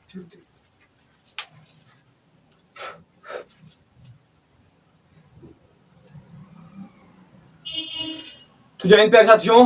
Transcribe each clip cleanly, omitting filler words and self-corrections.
तो जय हिंद प्यारे साथियों,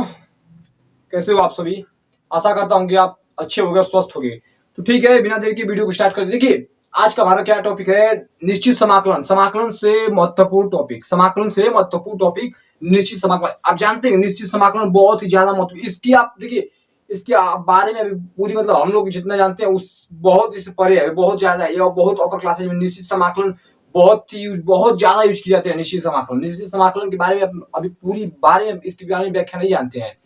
कैसे हो आप सभी। आशा करता हूँ कि आप अच्छे होंगे और स्वस्थ होंगे। तो ठीक है, बिना देर के वीडियो को स्टार्ट कर देखिए आज का हमारा क्या टॉपिक है। निश्चित समाकलन। समाकलन से महत्वपूर्ण टॉपिक, समाकलन से महत्वपूर्ण टॉपिक निश्चित समाकलन। आप जानते हैं निश्चित समाकलन बहुत ही ज्यादा महत्व, इसकी आप देखिए इसके बारे में अभी पूरी मतलब हम लोग जितना जानते हैं उस बहुत इससे परे है, बहुत ज्यादा है और बहुत अपर क्लासेज में निश्चित समाकलन बहुत ज्यादा यूज किया जाते हैं। निश्चित समाकलन के बारे में अभी पूरी बारे में इसके बारे में व्याख्या नहीं जानते हैं।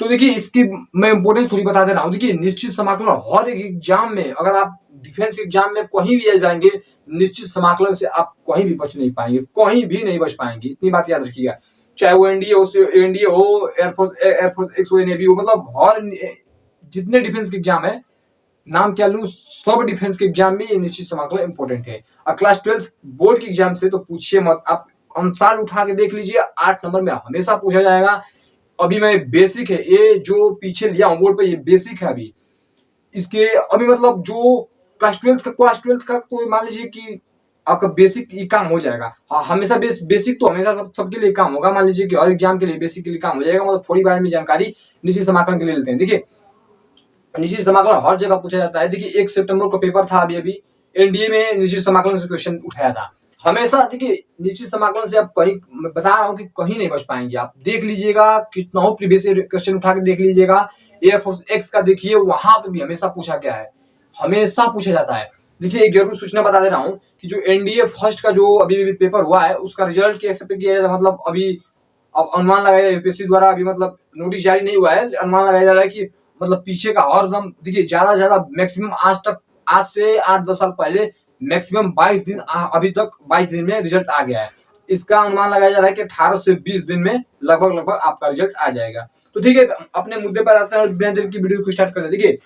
तो देखिए इसकी मैं इंपोर्टेंस थोड़ी बता दे रहा हूँ। देखिए निश्चित समाकलन हर एक एग्जाम में, अगर आप डिफेंस एग्जाम में कहीं भी आ जाएंगे, निश्चित समाकलन से आप कहीं भी बच नहीं पाएंगे, कहीं भी नहीं बच पाएंगे। इतनी बात याद रखिएगा। चाहे वो एनडीए हो, एयरफोर्स एक्स हो, नेवी हो, मतलब हर जितने डिफेंस के एग्जाम है, नाम क्या लूं, सब डिफेंस के एग्जाम में ये निश्चित समाकलन इंपॉर्टेंट है। और क्लास 12 बोर्ड के एग्जाम से तो पूछिए मत। आप अनुसार उठा के देख लीजिए, 8 नंबर में हमेशा पूछा जाएगा। अभी मैं बेसिक है, ये जो पीछे लिया हूं बोर्ड पे, ये बेसिक है। अभी इसके अभी मतलब जो क्लास 12 का तो मान लीजिए कि आपका बेसिक ही काम हो जाएगा। हाँ, हमेशा बेसिक तो हमेशा सबके लिए काम होगा। मान लीजिए कि हर एग्जाम के लिए बेसिक के लिए काम हो जाएगा। मतलब थोड़ी बारे में जानकारी निश्चित समाकलन के लिए लेते हैं। देखिए निश्चित समाकलन हर जगह पूछा जाता है। देखिए 1 सितंबर को पेपर था, अभी एनडीए में निश्चित समाकलन से क्वेश्चन उठाया था हमेशा। देखिए निश्चित समाकलन से आप कहीं, मैं बता रहा हूँ कि कहीं नहीं बच पाएंगे। आप देख लीजिएगा, कितना हो प्रीवियस क्वेश्चन उठा के देख लीजिएगा। एयरफोर्स एक्स का देखिए, वहां पे भी हमेशा पूछा गया है, हमेशा पूछा जाता है। देखिए एक जरूर सूचना बता दे रहा हूँ कि जो एनडीए फर्स्ट का जो अभी पेपर हुआ है, उसका रिजल्ट कैसे किया जाए, मतलब अभी अब अनुमान लगाया यूपीएससी द्वारा, अभी मतलब नोटिस जारी नहीं हुआ है, अनुमान लगाया जा रहा है कि मतलब पीछे का और दम। देखिए ज्यादा मैक्सिमम आज से 8-10 साल पहले मैक्सिमम 22 दिन, अभी तक 22 दिन में रिजल्ट आ गया है। इसका अनुमान लगाया जा रहा है कि 18 से 20 दिन में लगभग आपका रिजल्ट आ जाएगा। तो ठीक है, अपने मुद्दे पर आते हैं और बिना देर की वीडियो को स्टार्ट करते हैं। देखिए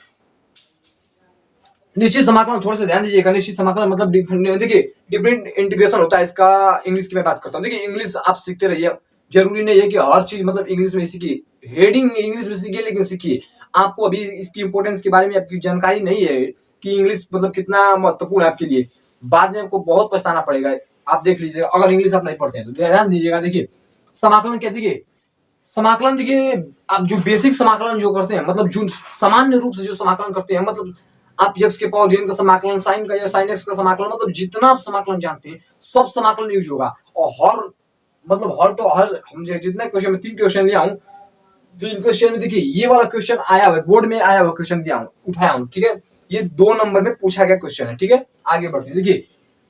निश्चित समाकलन थोड़ा सा ध्यान दीजिएगा। निश्चित समाकलन मतलब देखिए डिफरेंट इंटीग्रेशन होता है इसका। इंग्लिश की मैं बात करता हूँ। देखिए इंग्लिश आप सीखते रहिए, जरूरी नहीं है कि हर चीज मतलब इंग्लिश में सीखिए, हेडिंग इंग्लिश में सीखिए, लेकिन सीखिए। आपको अभी इसकी इंपोर्टेंस के बारे में आपकी जानकारी नहीं है कि इंग्लिश मतलब कितना महत्वपूर्ण है आपके लिए। बाद में आपको बहुत पछताना पड़ेगा। आप देख लीजिएगा अगर इंग्लिश आप नहीं पढ़ते हैं तो ध्यान दीजिएगा। देखिए समाकलन क्या, देखिए समाकलन, देखिए आप जो बेसिक समाकलन जो करते हैं, मतलब जो सामान्य रूप से जो समाकलन करते हैं, मतलब आप यक्स के पावर n का समाकलन, साइन का या साइन एक्स का समाकलन, मतलब जितना आप समाकलन जानते हैं सब समाकलन यूज होगा। और हर हम जितने क्वेश्चन में 3 क्वेश्चन लिया हूँ, 3 क्वेश्चन में देखिए ये वाला क्वेश्चन आया हुआ है, बोर्ड में आया हुआ क्वेश्चन दिया हूँ, उठाया हूँ, ठीक है। ये 2 नंबर में पूछा गया क्वेश्चन है, ठीक है। आगे बढ़ते हैं। देखिए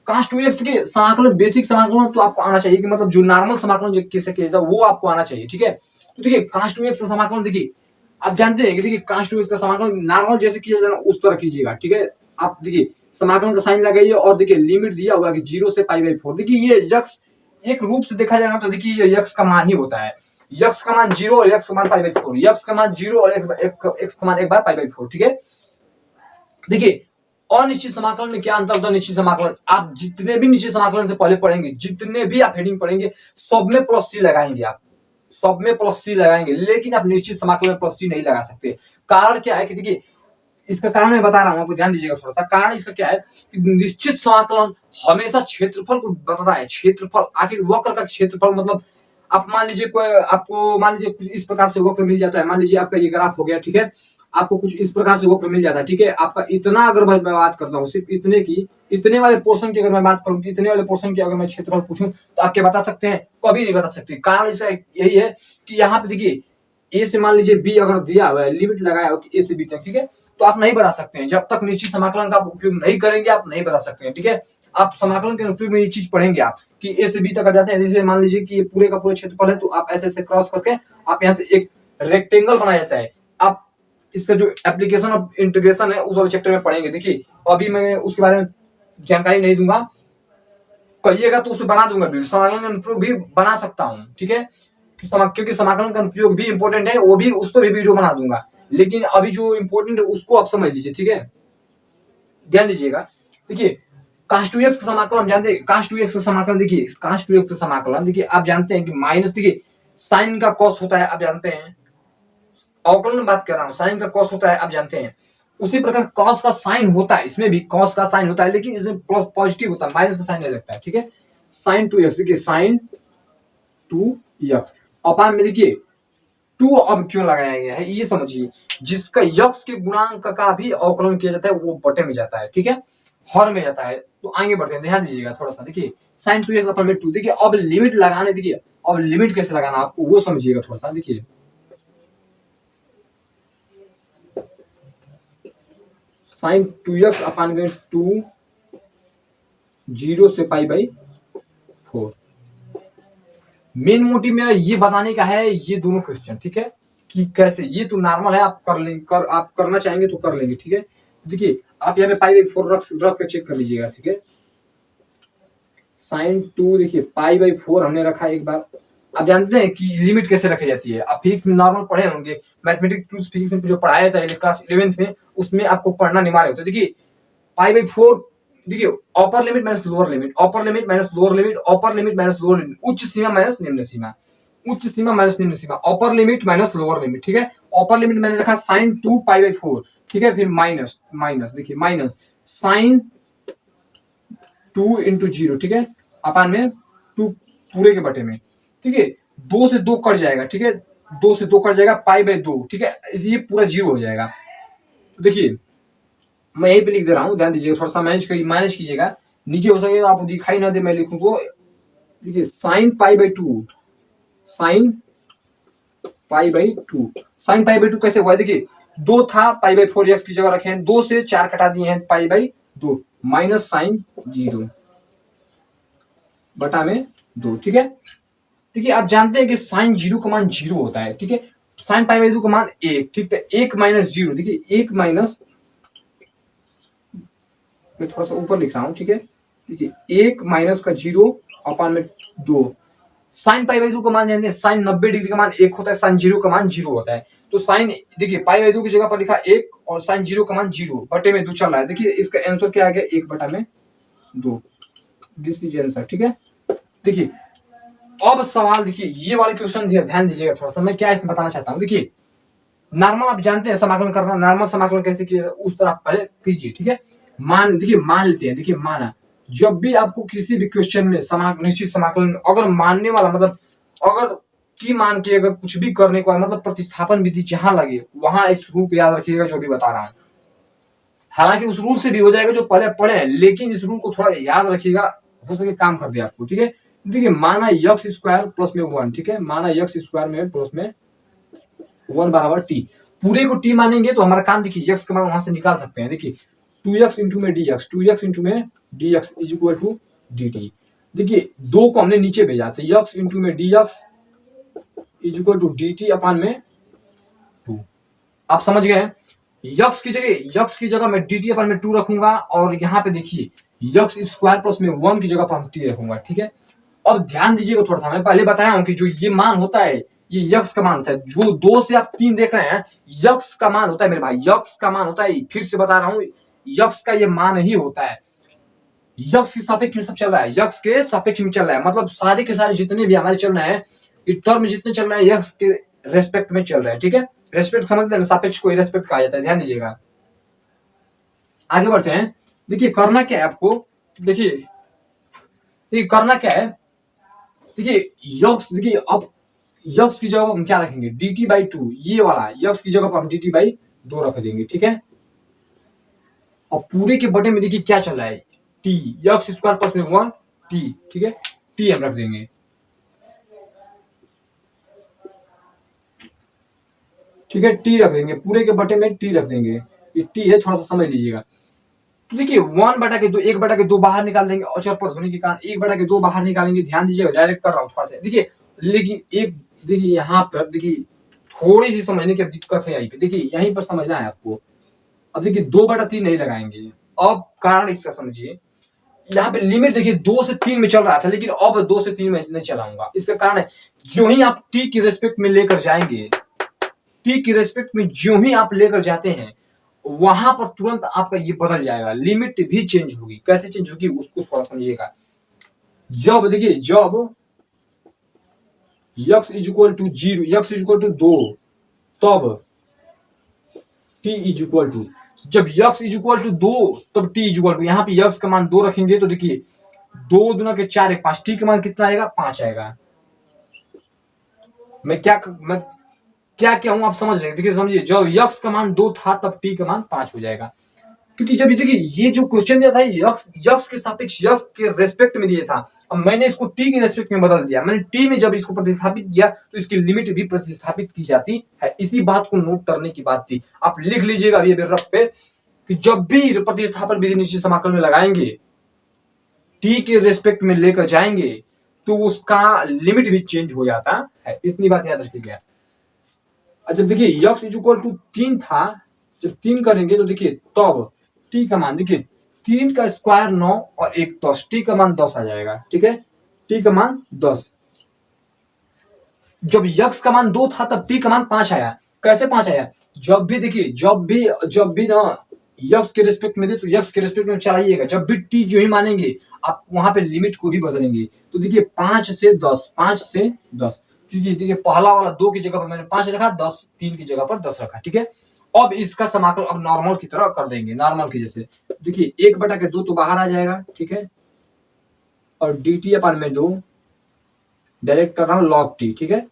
cos 2x के समाकलन, बेसिक समाकलन तो आपको आना चाहिए कि मतलब जो नॉर्मल समाकलन जो किससे किया जाता है वो आपको आना चाहिए, ठीक है। तो देखिए cos 2x का समाकलन, देखिए आप जानते हैं कि देखिए cos 2x का समाकलन नॉर्मल जैसे किया जाता है उस तरह कीजिएगा, ठीक है। आप देखिए समाकलन का साइन लगाइए और देखिए लिमिट दिया हुआ कि 0 से π/4। देखिए ये यक्स एक रूप से देखा जाएगा तो देखिए ये यक्स का मान ही होता है। यक्स का मान 0 और यक्स का मान π/4, यक्स का मान 0 और एक्स का मान एक बार π/4, ठीक है। देखिए अनिश्चित समाकलन में क्या अंतर होता है। निश्चित समाकलन आप जितने भी निश्चित समाकलन से पहले पढ़ेंगे, जितने भी आप हेडिंग पढ़ेंगे, सब में +c लगाएंगे, आप सब में +c लगाएंगे, लेकिन आप निश्चित समाकलन में +c नहीं लगा सकते। कारण क्या है कि देखिए इसका कारण मैं बता रहा हूं आपको, ध्यान दीजिएगा थोड़ा सा। कारण इसका क्या है कि निश्चित समाकलन हमेशा क्षेत्रफल को बताता है। क्षेत्रफल, आखिर वक्र का क्षेत्रफल, मतलब आप मान लीजिए आपको मान लीजिए कुछ इस प्रकार से वक्र मिल जाता है। मान लीजिए आपका ये ग्राफ हो गया, ठीक है। आपको कुछ इस प्रकार से वक्र मिल जाता है, ठीक है। आपका इतना, अगर मैं बात करता हूँ सिर्फ इतने की, इतने वाले पोर्शन की अगर मैं बात करूं, इतने वाले पोर्शन की अगर मैं क्षेत्रफल पूछूं तो आप क्या बता सकते हैं? कभी नहीं बता सकते। कारण इसका यही है कि यहाँ पे देखिए ए से मान लीजिए बी अगर दिया हुआ है, लिमिट लगाया हो कि ए से बी तक, ठीक है, तो आप नहीं बता सकते हैं। जब तक निश्चित समाकलन का उपयोग नहीं करेंगे आप नहीं बता सकते हैं, ठीक है। आप समाकलन के उपयोग में ये चीज पढ़ेंगे आप कि ए से बी तक आ जाते हैं। जैसे मान लीजिए कि ये पूरे का पूरा क्षेत्रफल है, तो आप ऐसे ऐसे क्रॉस करके आप यहाँ से एक रेक्टेंगल बनाया जाता है। आप इसका जो एप्लीकेशन ऑफ इंटीग्रेशन है उस वाले चैप्टर में पढ़ेंगे। देखिए अभी मैं उसके बारे में जानकारी नहीं दूंगा, कहिएगा तो उसमें बना दूंगा वीडियो, समाकलन का अनुप्रयोग भी बना सकता हूँ, ठीक है। क्योंकि समाकलन का अनुप्रयोग भी इंपॉर्टेंट है, वो भी उस पर भी वीडियो बना दूंगा। लेकिन अभी जो इंपॉर्टेंट है उसको आप समझ लीजिए, ठीक है, ध्यान दीजिएगा। देखिए cos 2x का समाकलन हम जानते हैं। cos 2x का समाकलन, देखिए cos 2x का समाकलन, देखिए आप जानते हैं कि माइनस, देखिए साइन का cos होता है, आप जानते हैं। अवकलन बात कर रहा हूँ, साइन का cos होता है, आप जानते हैं। उसी प्रकार कॉस का साइन होता है, इसमें भी कॉस का साइन होता है, लेकिन इसमें प्लस पॉजिटिव होता है, माइनस का साइन नहीं लगता है, ठीक है। साइन 2x, देखिए साइन 2x अपान में देखिए 2 अब क्यों लगाया गया है ये समझिए, जिसका यक्स के गुणांक का भी अवकलन किया जाता है वो बटे में जाता है, ठीक है, हर में जाता है। तो आगे बढ़ते हैं, ध्यान दीजिएगा थोड़ा सा, देखिए साइन 2x अपन में 2, देखिए अब लिमिट लगाने, देखिए अब लिमिट कैसे लगाना आपको वो समझिएगा थोड़ा सा। देखिए साइन 2x अपन में 2 0 से पाई बाई 4। मेन मोटिव मेरा ये बताने का है, ये दोनों क्वेश्चन, ठीक है, कि कैसे, ये तो नॉर्मल है, आप कर लेंगे, आप करना चाहेंगे तो कर लेंगे, ठीक है। देखिए आप यहाँ पे पाई बाई 4 रख के चेक कर लीजिएगा, ठीक है। साइन 2 देखिए पाई बाई 4 हमने रखा एक बार। आप जानते हैं कि लिमिट कैसे रखी जाती है, आप फिजिक्स में नॉर्मल पढ़े होंगे, मैथमेटिक्स फिजिक्स में जो पढ़ाया था क्लास 11th में, उसमें आपको पढ़ना अनिवार्य होता है। देखिए पाई बाई 4, देखिए upper limit minus lower limit, upper limit minus lower limit, upper limit minus lower limit, उच्च सीमा माइनस निम्न सीमा, उच्च सीमा माइनस निम्न सीमा, upper limit minus lower limit, ठीक है। अपर लिमिट मैंने रखा साइन 2 पाई बाई 4, ठीक है, फिर माइनस माइनस, देखिए माइनस साइन 2 इंटू 0, ठीक है, अपान में 2 पूरे के बटे में, ठीक है, 2 से 2 कट जाएगा, ठीक है, 2 से 2 कट जाएगा, पाई बाई 2, ठीक है, ये पूरा 0 हो जाएगा। तो देखिए मैं यहीं पे लिख दे रहा हूँ, ध्यान दीजिएगा, थोड़ा सा मैनेज कीजिएगा, नीचे हो सके आप दिखाई ना दे मैं लिखूं तो। देखिए sine pi by 2, sine pi by 2, sine pi by 2 कैसे हुआ है, देखिए 2 था, पाई बाई 4 एक्स की जगह रखे हैं, 2 से 4 कटा दिए हैं, पाई बाई 2 माइनस साइन 0 बटा में 2, ठीक है। देखिए आप जानते हैं कि साइन 0 का मान 0 होता है, ठीक है, साइन पाई बाई 2 का मान 1, ठीक है, 1 माइनस 0, देखिए 1 माइनस, मैं थोड़ा सा ऊपर लिख रहा हूं, ठीक है, देखिए 1 माइनस का 0 अपान में 2। साइन पाई बाई 2 का मान जानते हैं, साइन 90 डिग्री का मान 1 होता है, साइन 0 का मान 0 होता है। तो साइन देखिए पाई बाई 2 की जगह पर लिखा 1 और साइन 0 का मान 0 बटे में 2 चल रहा है, देखिए इसका आंसर क्या आ गया, 1 बटा में 2, दिस इज आंसर, ठीक है। देखिए अब सवाल, देखिए ये वाले क्वेश्चन ध्यान दीजिएगा थोड़ा सा, मैं क्या इसमें बताना चाहता हूँ। देखिए नॉर्मल आप जानते हैं समाकलन करना, नॉर्मल समाकलन कैसे किया उस तरह पहले कीजिए, ठीक है। देखिए मान लेते हैं, देखिए माना, जब भी आपको किसी भी क्वेश्चन में निश्चित समाकलन अगर मानने वाला, मतलब अगर की मान के अगर कुछ भी करने को है, मतलब प्रतिस्थापन विधि जहां लगे वहां इस रूल को याद रखिएगा जो भी बता रहा हूं। हालांकि उस रूल से भी हो जाएगा जो पहले पढ़े हैं, लेकिन इस रूल को थोड़ा याद रखिएगा, हो सके काम कर दे आपको, ठीक है। देखिए माना x स्क्वायर प्लस में 1, ठीक है, माना x स्क्वायर में प्लस में 1 बराबर t, पूरे को t मानेंगे तो हमारा काम, देखिए x का मान वहां से निकाल सकते हैं। देखिए 2x इंटू में dx, 2x इंटू में dx is equal to dt। देखिए 2 को हमने नीचे भेजा, तो x इंटू में dx is equal to dt upon में 2। आप समझ गए, x की जगह मैं dt अपान में 2 रखूंगा, और यहाँ पे देखिए x स्क्वायर प्लस में 1 की जगह पर हम t रखूंगा, ठीक है। अब ध्यान दीजिएगा थोड़ा सा, मैं पहले बताया हूं कि जो ये मान होता है ये यक्स का मान होता है, जो 2 से आप 3 देख रहे हैं यक्स का मान होता है मेरे भाई, यक्स का मान होता है, फिर से बता रहा हूं यक्स का ये मान ही होता है। यक्स के सापेक्ष में सब चल रहा है, यक्स के सापेक्ष में चल रहा है, मतलब सारे के सारे जितने भी हमारे चल रहे हैं इस टर्म में जितने चल रहे हैं यक्स के रेस्पेक्ट में चल रहे हैं, ठीक है। रेस्पेक्ट समझते हैं, सापेक्ष को रेस्पेक्ट कहा जाता है, ध्यान दीजिएगा। आगे बढ़ते हैं, देखिए करना क्या है आपको, देखिए करना क्या है, देखिए यक्स, देखिए अब यक्स की जगह हम क्या रखेंगे, dt बाई 2, ये वाला यक्स की जगह पर हम dt बाई 2 रख देंगे, ठीक है। और पूरे के बटे में देखिए क्या चल रहा है, t, यक्स स्क्वायर प्लस में 1 t, ठीक है, t हम रख देंगे, ठीक है, t रख देंगे, पूरे के बटे में t रख देंगे, ये t है, थोड़ा सा समझ लीजिएगा। तो देखिए 1 बटा के 2, 1 बटा के 2 बाहर निकाल देंगे, अचर पद होने के कारण 1 बटा के 2 बाहर निकालेंगे, ध्यान दीजिएगा, डायरेक्ट कर रहा हूँ थोड़ा सा, देखिए लेकिन एक देखिए यहाँ पर देखिए थोड़ी सी समझने की दिक्कत है, यहीं पे देखिए यहीं पर समझना है आपको। अब देखिए 2 बटा 3 नहीं लगाएंगे, अब कारण इसका समझिए, यहाँ पे लिमिट देखिए 2 से 3 में चल रहा था, लेकिन अब 2 से 3 में नहीं चलाऊंगा, इसका कारण है जो ही आप t की रेस्पेक्ट में लेकर जाएंगे, t की रेस्पेक्ट में जो ही आप लेकर जाते हैं वहां पर तुरंत आपका ये बदल जाएगा, लिमिट भी चेंज होगी, कैसे चेंज होगी उसको थोड़ा समझिएगा। जब देखिए जब x is equal to 0, x is equal to 2, तब t इज इक्वल टू जब यक्स इज इक्वल टू 2 तब टी इज इक्वल टू, यहाँ पे यक्स का मान 2 रखेंगे तो देखिए 2 दूना के 4 1 5, टी का मान कितना आएगा 5 आएगा। मैं क्या क्या हूं आप समझ रहे हैं। देखिए समझिए, जब यक्स का मान 2 था तब टी का मान 5 हो जाएगा। क्योंकि जब देखिए ये जो क्वेश्चन दिया था यक्स यक्स के सापेक्ष यक्स के रेस्पेक्ट में दिया था, अब मैंने इसको टी के रेस्पेक्ट में बदल दिया। मैंने टी में जब इसको प्रतिस्थापित किया तो इसकी लिमिट भी प्रतिस्थापित की जाती है। इसी बात को नोट करने की बात थी। आप लिख लीजिएगा अभी रफ पे कि जब भी प्रतिस्थापन विधि निश्चित समाकल में लगाएंगे, टी के रेस्पेक्ट में लेकर जाएंगे तो उसका लिमिट भी चेंज हो जाता है। इतनी बात याद रखिएगा। जब देखिए यक्स इज इक्वल टू 3 था, जब 3 करेंगे तो देखिए तब टी का मान देखिए 3 का स्क्वायर 9 और 1 10, टी का मान 10 आ जाएगा। ठीक है, टी का मान 10। जब यक्स का मान 2 था तब टी का मान 5 आया। कैसे 5 आया? जब भी देखिए जब भी ना यक्स के रिस्पेक्ट में दे तो यक्स के रिस्पेक्ट में चलाइएगा। जब भी टी जो ही मानेंगे आप वहां पे लिमिट को भी बदलेंगे। तो देखिए 5 से 10, 5 से 10, क्योंकि देखिए पहला वाला 2 की जगह पर मैंने 5 रखा, 10 3 की जगह पर 10 रखा। ठीक है, अब इसका समाकल अब नॉर्मल की तरह कर देंगे, नॉर्मल की जैसे। देखिए 1/2 तो बाहर आ जाएगा। ठीक है, और डी टी अपन में 2 डायरेक्ट कर रहा हूं लॉग टी। ठीक है,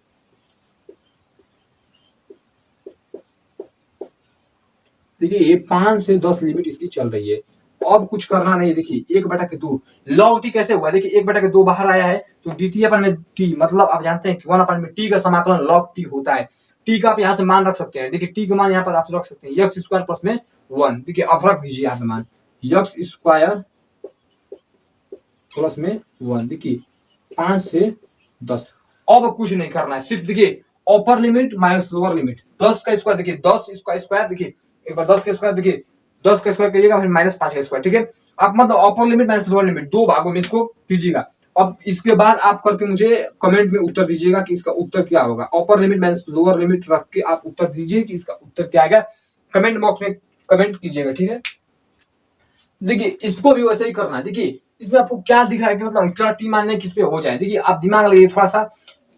देखिए ये 5 से 10 लिमिट इसकी चल रही है। अब कुछ करना नहीं। देखिए 1/2 लॉग टी कैसे हुआ? देखिए 1/2 बाहर आया है तो डी टी अपन में टी, मतलब आप जानते हैं कि 1 में टी का समाकलन लॉग टी होता है। टी का आप यहाँ से मान रख सकते हैं। देखिए टी का मान यहाँ पर आप रख सकते हैं यक्स स्क्वायर प्लस में 1। देखिए आप रख दीजिए यहाँ पे मान यक्स स्क्वायर प्लस में 1। देखिए 5 से 10। अब कुछ नहीं करना है, सिर्फ देखिए upper limit minus lower limit. 10 का स्क्वायर देखिए 10 इसका स्क्वायर, देखिए एक बार 10 का स्क्वायर, देखिए 10 का स्क्वायर करिएगा फिर -5 का स्क्वायर। ठीक है, आप मतलब अपर लिमिट माइनस लोअर लिमिट 2 भागों में इसको कीजिएगा। अब इसके बाद आप करके मुझे कमेंट में उत्तर दीजिएगा कि इसका उत्तर क्या होगा। अपर लिमिट माइनस लोअर लिमिट रख के आप उत्तर दीजिए कि इसका उत्तर क्या आएगा। कमेंट बॉक्स में कमेंट कीजिएगा। ठीक है, देखिए इसको भी वैसे ही करना है। देखिए इसमें आपको क्या दिख रहा है कि मतलब क्या टी मानने किस पे हो जाए। देखिए आप दिमाग लगाइए थोड़ा सा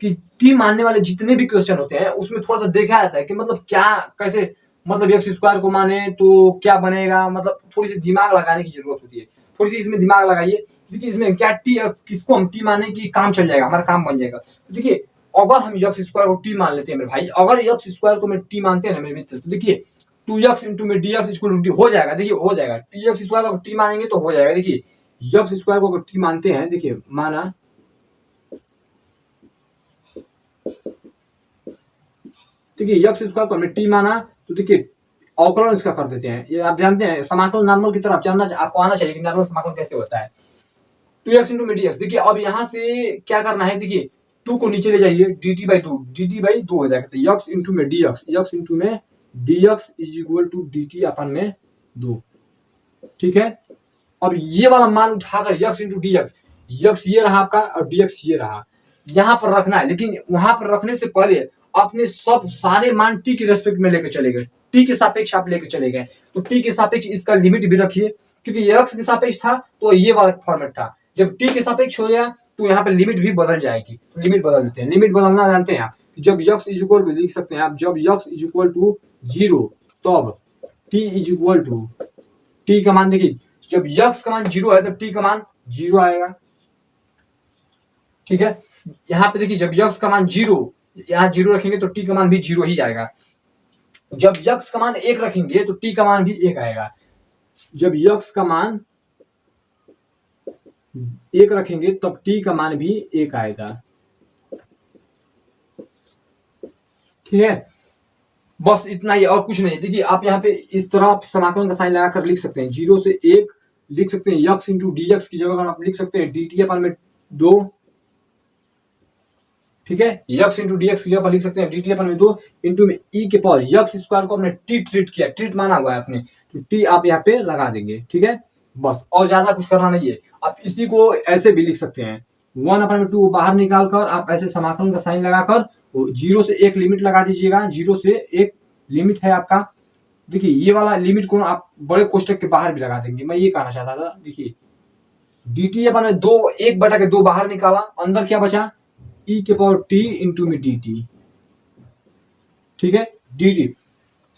कि टी मानने वाले जितने भी क्वेश्चन होते हैं उसमें थोड़ा सा देखा जाता है कि मतलब क्या कैसे, मतलब एक्स स्क्वायर को माने तो क्या बनेगा। मतलब थोड़ी सी दिमाग लगाने की जरूरत होती है, थोड़ी सी इसमें दिमाग लगाइए। देखिए इसमें क्या टी किसको हम टी माने की काम चल जाएगा, हमारा काम बन जाएगा। तो देखिए अगर हम एक्स स्क्वायर को टी मान लेते हैं मेरे भाई, अगर एक्स स्क्वायर को मैं टी मानते हैं ना मेरे मित्र, तो देखिए 2x इंटू में D X equal to T हो जाएगा। देखिए हो जाएगा, टी एक्स स्क्वायर को टी मानेंगे तो हो जाएगा। देखिए एक्स स्क्वायर को अगर टी मानते हैं, देखिए माना, देखिए एक्स स्क्वायर को हमने टी माना तो देखिए अवकलन इसका कर देते हैं। ये आप जानते हैं समाकलन नॉर्मल की तरह आप जानना, आपको आना चाहिए कि नॉर्मल समाकलन कैसे होता है। 2x इंटू में dx। देखिए अब यहाँ से क्या करना है, देखिए 2 को नीचे ले जाइए, dt/2 हो जाएगा। तो x इंटू में dx, x इंटू में dx is equal to dt upon में 2। ठीक है, अब ये वाला मान उठाकर x इंटू dx, x ये रहा आपका और dx ये रहा, यहाँ पर रखना है। लेकिन वहां पर रखने से पहले अपने सब सारे मान t के रेस्पेक्ट में लेकर चले गए, t के सापेक्ष आप लेकर चले गए। तो t के सापेक्ष इसका लिमिट भी रखिए, क्योंकि x के सापेक्ष था तो ये वाला फॉर्मेट था। जब t के सापेक्ष हो गया तो यहाँ पे लिमिट भी बदल जाएगी। तो लिमिट बदल देते हैं। लिमिट बदलना जानते हैं आप, जब x इज इक्वल टू लिख सकते हैं आप, जब x इज इक्वल टू 0 तब t is equal to, t का मान देखिए जब x का मान 0 है तब t का मान 0 आएगा। ठीक है, यहाँ पे देखिए जब x का मान 0, यहाँ 0 रखेंगे तो t का मान भी 0 ही आएगा। जब x का मान 1 रखेंगे तो t का मान भी 1 आएगा। जब x का मान 1 रखेंगे तब t का मान भी 1 आएगा। ठीक है, बस इतना ही और कुछ नहीं। देखिए आप यहाँ पे इस तरह समाकलन का साइन लगाकर लिख सकते हैं, 0 से 1 लिख सकते हैं, x इंटू डी एक्स की जगह आप लिख सकते हैं dt अपन में 2। ठीक है, x इंटू डी एक्स की जगह पर लिख सकते हैं dt अपन में 2 इंटू में e के पावर x स्क्वायर को आपने t ट्रीट किया, ट्रीट माना हुआ है आपने, तो t आप यहाँ पे लगा देंगे। ठीक है, बस और ज्यादा कुछ करना नहीं है। आप इसी को ऐसे भी लिख सकते हैं, 1 अपन में 2 बाहर निकाल कर आप ऐसे समाकलन का साइन लगाकर 0 से 1 लिमिट लगा दीजिएगा। 0 से 1 लिमिट है आपका। देखिए ये वाला लिमिट को आप बड़े कोष्टक के बाहर भी लगा देंगे, मैं ये कहना चाहता था। देखिए dt अपन में 2, 1/2 बाहर निकाला, अंदर क्या बचा, e के पावर t इंटू में dt। ठीक है, dt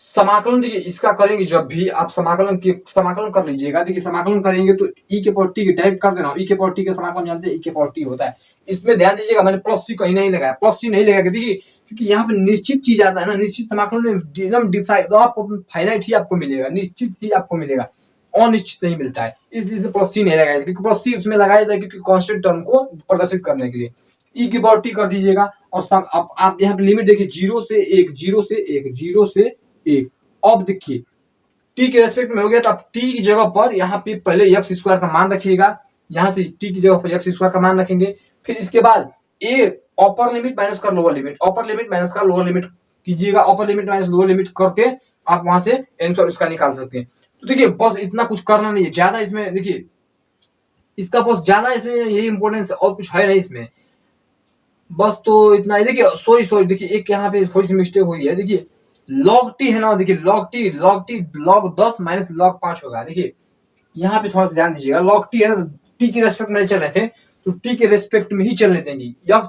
समाकलन देखिए इसका करेंगे, जब भी आप समाकलन कर लीजिएगा, देखिए समाकलन करेंगे तो ई के पावर टी डायरेक्ट कर देना, ई के पावर टी का समाकलन जानते हैं, ई के पावर टी होता है। इसमें ध्यान दीजिएगा, मैंने प्लस सी कहीं नहीं लगाया, प्लस सी नहीं लगाया, देखिए क्योंकि यहाँ पे निश्चित चीज आता है ना, निश्चित समाकलन में एकदम आपको फाइनाइट ही आपको मिलेगा, निश्चित ही आपको मिलेगा, अनिश्चित नहीं मिलता है, इसलिए प्लस सी नहीं लगाया, क्योंकि प्लस सी उसमें लगाया जाता है क्योंकि कांस्टेंट टर्म को प्रदर्शित करने के लिए। ई की पावर टी कर दीजिएगा और आप यहाँ पे लिमिट देखिए 0 से 1, 0 से 1, 0 से 1। अब देखिए टी के रेस्पेक्ट में हो गया, तो आप टी की जगह पर यहाँ पे पहले एक्स स्क्वायर का मान रखिएगा, यहाँ से टी की जगह पर एक्स स्क्वायर का मान रखेंगे, फिर इसके बाद ए अपर लिमिट माइनस कर lower limit, upper limit minus का लोअर लिमिट कीजिएगा, अपर लिमिट माइनस लोअर लिमिट करके आप वहां से आंसर इसका निकाल सकते हैं। तो देखिए बस इतना कुछ करना नहीं है ज्यादा इसमें, देखिए इसका बस ज्यादा इसमें यही इंपॉर्टेंस है, और कुछ है नहीं इसमें, बस तो इतना ही। देखिए सॉरी देखिए एक यहाँ पे थोड़ी सी मिस्टेक हुई है, देखिए log t है ना, देखिए log t log 10 minus log 5 होगा, देखिए यहाँ पे थोड़ा सा ध्यान दीजिएगा, log t है ना, t के रेस्पेक्ट में चल रहे थे तो t के रेस्पेक्ट में ही चलने देंगे, या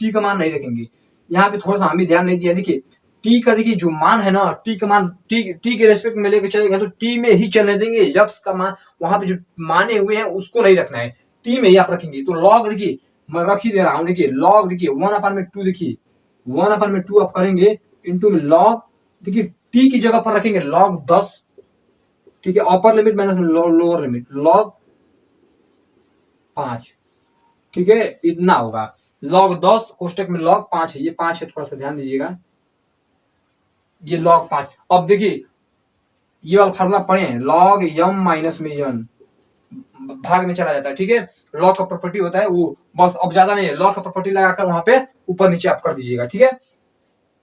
t का मान नहीं रखेंगे, यहाँ पे थोड़ा सा हमें ध्यान नहीं दिया। देखिए t का देखिए जो मान है ना, t का मान t के रेस्पेक्ट में लेकर चलेगा तो t में ही चलने देंगे, यक्स का मान वहां पे जो माने हुए हैं उसको नहीं रखना है, t में ही आप रखेंगे। तो log देखिए मैं रख ही दे रहा हूँ, देखिए log देखिए 1/2, देखिए 1/2 आप करेंगे इंटू में log, देखिए टी की जगह पर रखेंगे log 10, ठीक है, अपर limit minus lower limit log 5, ठीक है, इतना होगा log 10 कोष्टक में log 5 है, ये 5 है, थोड़ा सा ध्यान दीजिएगा, ये log 5। अब देखिए ये वाला फार्मूला पढ़े हैं, log m माइनस में n भाग में चला जाता है, ठीक है, लॉग का प्रॉपर्टी होता है वो, बस अब ज्यादा नहीं है, लॉग का प्रॉपर्टी लगाकर वहां पे ऊपर नीचे आप कर दीजिएगा, ठीक है।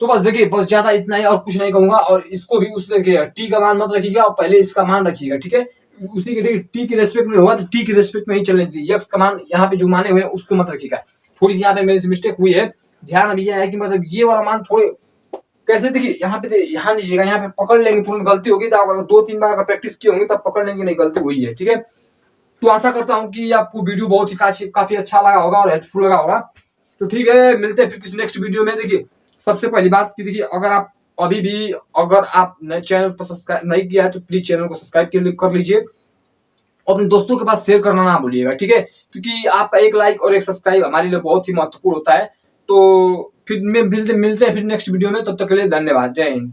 तो बस देखिए बस ज्यादा इतना ही, और कुछ नहीं कहूंगा, और इसको भी उस टी का मान मत रखिएगा, और पहले इसका मान रखिएगा, ठीक है, उसी के टी के रेस्पेक्ट में होगा तो टी के रेस्पेक्ट में ही चलने दीजिए, एक्स का मान यहाँ पे जो माने हुए हैं उसको मत रखिएगा। थोड़ी सी यहाँ पे मेरे से मिस्टेक हुई है, ध्यान अभी यह है कि मतलब ये वाला मान थोड़े कैसे, देखिए यहाँ पे ध्यान दीजिएगा, यहाँ पे पकड़ लेंगे तुरंत गलती होगी, तो आप अगर 2-3 बार अगर प्रैक्टिस किए होंगे तब पकड़ लेंगे नहीं गलती हुई है, ठीक है। तो आशा करता हूँ कि आपको वीडियो बहुत ही काफी अच्छा लगा होगा और हेल्पफुल लगा होगा। तो ठीक है, मिलते हैं फिर किसी नेक्स्ट वीडियो में। देखिए सबसे पहली बात कि देखिए अगर आप अभी भी अगर आप चैनल पर सब्सक्राइब नहीं किया है तो प्लीज चैनल को सब्सक्राइब कर लीजिए, और अपने दोस्तों के पास शेयर करना ना भूलिएगा, ठीक है, क्योंकि आपका एक लाइक और एक सब्सक्राइब हमारे लिए बहुत ही महत्वपूर्ण होता है। तो फिर मिलते हैं फिर नेक्स्ट वीडियो में, तब तक के लिए धन्यवाद, जय हिंद।